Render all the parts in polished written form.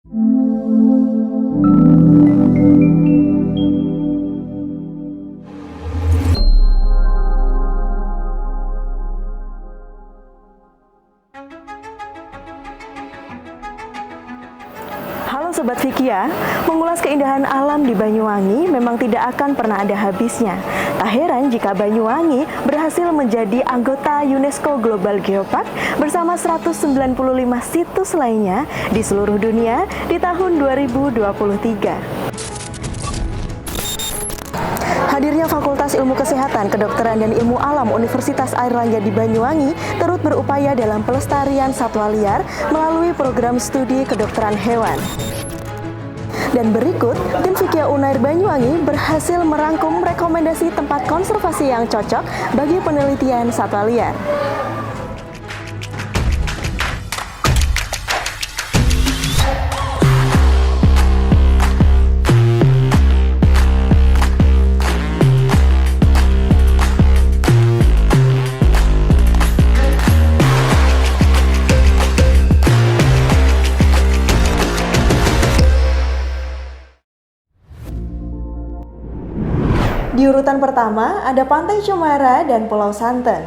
Halo Sobat Fikia, mengulas keindahan alam di Banyuwangi memang tidak akan pernah ada habisnya. Tak heran jika Banyuwangi berhasil menjadi anggota UNESCO Global Geopark bersama 195 situs lainnya di seluruh dunia di tahun 2023. Hadirnya Fakultas Ilmu Kesehatan, Kedokteran dan Ilmu Alam Universitas Airlangga di Banyuwangi turut berupaya dalam pelestarian satwa liar melalui program studi kedokteran hewan. Dan berikut, tim Fikia Unair Banyuwangi berhasil merangkum rekomendasi tempat konservasi yang cocok bagi penelitian satwa liar. Di urutan pertama ada Pantai Cemara dan Pulau Santen.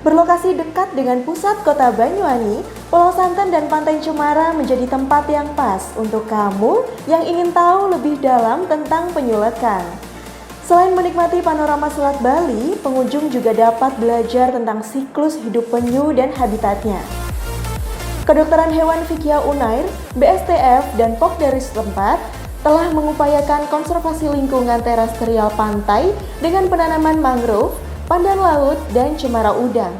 Berlokasi dekat dengan pusat kota Banyuwangi, Pulau Santen dan Pantai Cemara menjadi tempat yang pas untuk kamu yang ingin tahu lebih dalam tentang penyu lekang. Selain menikmati panorama Selat Bali, pengunjung juga dapat belajar tentang siklus hidup penyu dan habitatnya. Kedokteran Hewan Fikia Unair, BSTF, dan Pokdari setempat telah mengupayakan konservasi lingkungan terestrial pantai dengan penanaman mangrove, pandan laut, dan cemara udang.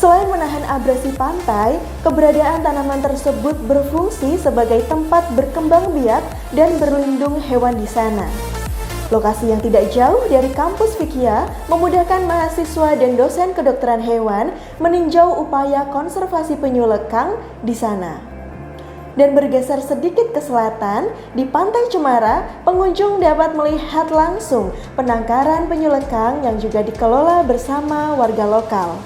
Selain menahan abrasi pantai, keberadaan tanaman tersebut berfungsi sebagai tempat berkembang biak dan berlindung hewan di sana. Lokasi yang tidak jauh dari kampus Fikia memudahkan mahasiswa dan dosen kedokteran hewan meninjau upaya konservasi penyu lekang di sana. Dan bergeser sedikit ke selatan, di Pantai Cemara, pengunjung dapat melihat langsung penangkaran penyu lekang yang juga dikelola bersama warga lokal.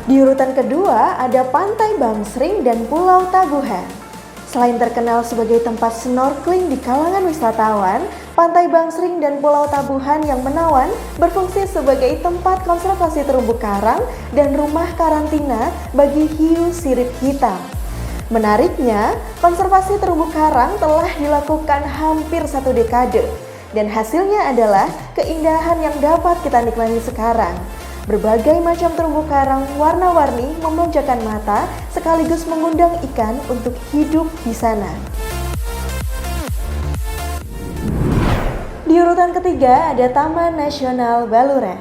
Di urutan kedua ada Pantai Bangsring dan Pulau Tabuhan. Selain terkenal sebagai tempat snorkeling di kalangan wisatawan, Pantai Bangsring dan Pulau Tabuhan yang menawan berfungsi sebagai tempat konservasi terumbu karang dan rumah karantina bagi hiu sirip hitam. Menariknya, konservasi terumbu karang telah dilakukan hampir 1 dekade dan hasilnya adalah keindahan yang dapat kita nikmati sekarang. Berbagai macam terumbu karang warna-warni memanjakan mata sekaligus mengundang ikan untuk hidup di sana. Di urutan ketiga ada Taman Nasional Baluran.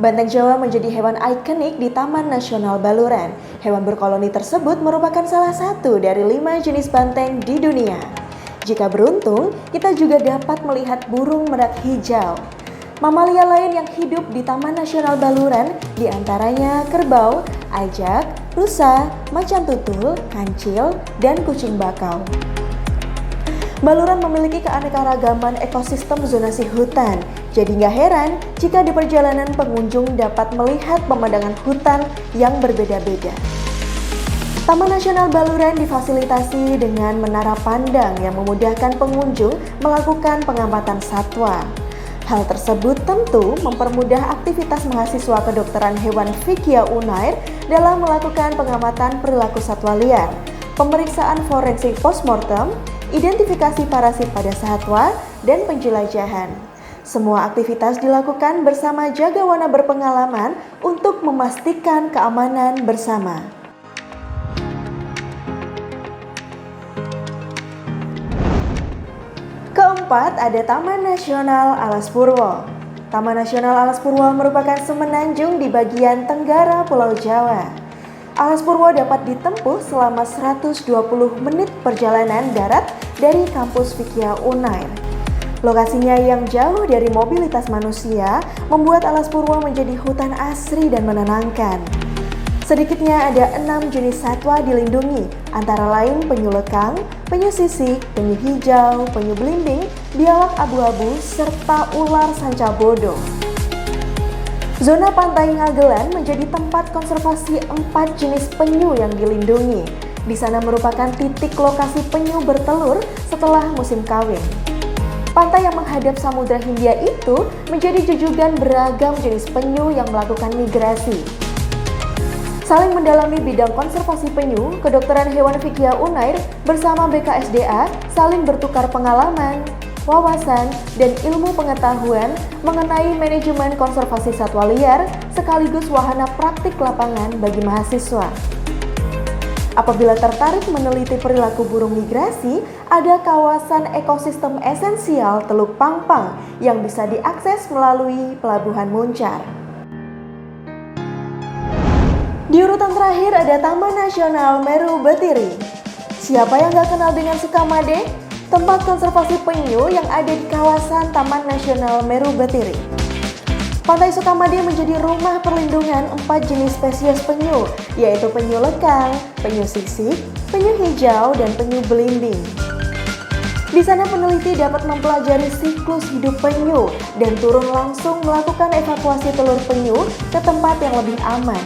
Banteng Jawa menjadi hewan ikonik di Taman Nasional Baluran. Hewan berkoloni tersebut merupakan salah satu dari 5 jenis banteng di dunia. Jika beruntung, kita juga dapat melihat burung merak hijau. Mamalia lain yang hidup di Taman Nasional Baluran diantaranya kerbau, ajak, rusa, macan tutul, kancil, dan kucing bakau. Baluran memiliki keanekaragaman ekosistem zonasi hutan, jadi nggak heran jika di perjalanan pengunjung dapat melihat pemandangan hutan yang berbeda-beda. Taman Nasional Baluran difasilitasi dengan menara pandang yang memudahkan pengunjung melakukan pengamatan satwa. Hal tersebut tentu mempermudah aktivitas mahasiswa kedokteran hewan Fikia Unair dalam melakukan pengamatan perilaku satwa liar, pemeriksaan forensik postmortem, identifikasi parasit pada satwa, dan penjelajahan. Semua aktivitas dilakukan bersama jagawana berpengalaman untuk memastikan keamanan bersama. Keempat, ada Taman Nasional Alas Purwo. Taman Nasional Alas Purwo merupakan semenanjung di bagian tenggara Pulau Jawa. Alas Purwo dapat ditempuh selama 120 menit perjalanan darat dari kampus Fikia Unair. Lokasinya yang jauh dari mobilitas manusia membuat Alas Purwo menjadi hutan asri dan menenangkan. Sedikitnya ada 6 jenis satwa dilindungi, antara lain penyu lekang, penyu sisik, penyu hijau, penyu belimbing, biawak abu-abu, serta ular sanca bodo. Zona pantai Ngagelan menjadi tempat konservasi 4 jenis penyu yang dilindungi. Di sana merupakan titik lokasi penyu bertelur setelah musim kawin. Pantai yang menghadap Samudra Hindia itu menjadi jujugan beragam jenis penyu yang melakukan migrasi. Saling mendalami bidang konservasi penyu, Kedokteran Hewan Vikia Unair bersama BKSDA saling bertukar pengalaman, wawasan, dan ilmu pengetahuan mengenai manajemen konservasi satwa liar sekaligus wahana praktik lapangan bagi mahasiswa. Apabila tertarik meneliti perilaku burung migrasi, ada kawasan ekosistem esensial Teluk Pangpang yang bisa diakses melalui Pelabuhan Muncar. Di urutan terakhir ada Taman Nasional Meru Betiri. Siapa yang gak kenal dengan Sukamade? Tempat konservasi penyu yang ada di kawasan Taman Nasional Meru Betiri. Pantai Sukamade menjadi rumah perlindungan 4 jenis spesies penyu, yaitu penyu lekang, penyu sisik, penyu hijau, dan penyu belimbing. Di sana peneliti dapat mempelajari siklus hidup penyu dan turun langsung melakukan evakuasi telur penyu ke tempat yang lebih aman.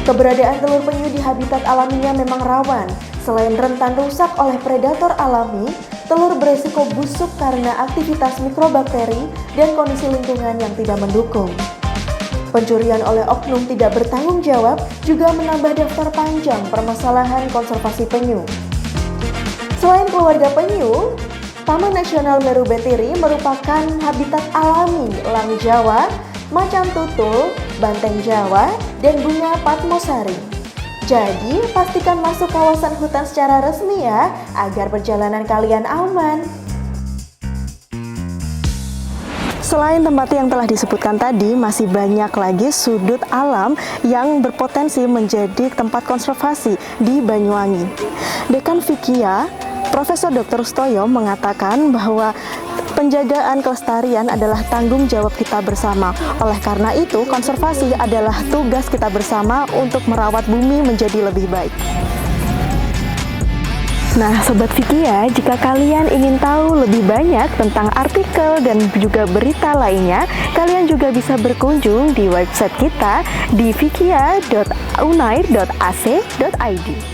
Keberadaan telur penyu di habitat alaminya memang rawan. Selain rentan rusak oleh predator alami, telur beresiko busuk karena aktivitas mikrobakteri dan kondisi lingkungan yang tidak mendukung. Pencurian oleh oknum tidak bertanggung jawab juga menambah daftar panjang permasalahan konservasi penyu. Selain keluarga penyu, Taman Nasional Meru Betiri merupakan habitat alami elang Jawa, macan tutul, banteng Jawa, dan bunga Padmosari. Jadi, pastikan masuk kawasan hutan secara resmi ya, agar perjalanan kalian aman. Selain tempat yang telah disebutkan tadi, masih banyak lagi sudut alam yang berpotensi menjadi tempat konservasi di Banyuwangi. Dekan Vikia, Profesor Dr. Stoyo mengatakan bahwa penjagaan kelestarian adalah tanggung jawab kita bersama. Oleh karena itu, konservasi adalah tugas kita bersama untuk merawat bumi menjadi lebih baik. Nah, Sobat Vikia, jika kalian ingin tahu lebih banyak tentang artikel dan juga berita lainnya, kalian juga bisa berkunjung di website kita di vikia.unair.ac.id.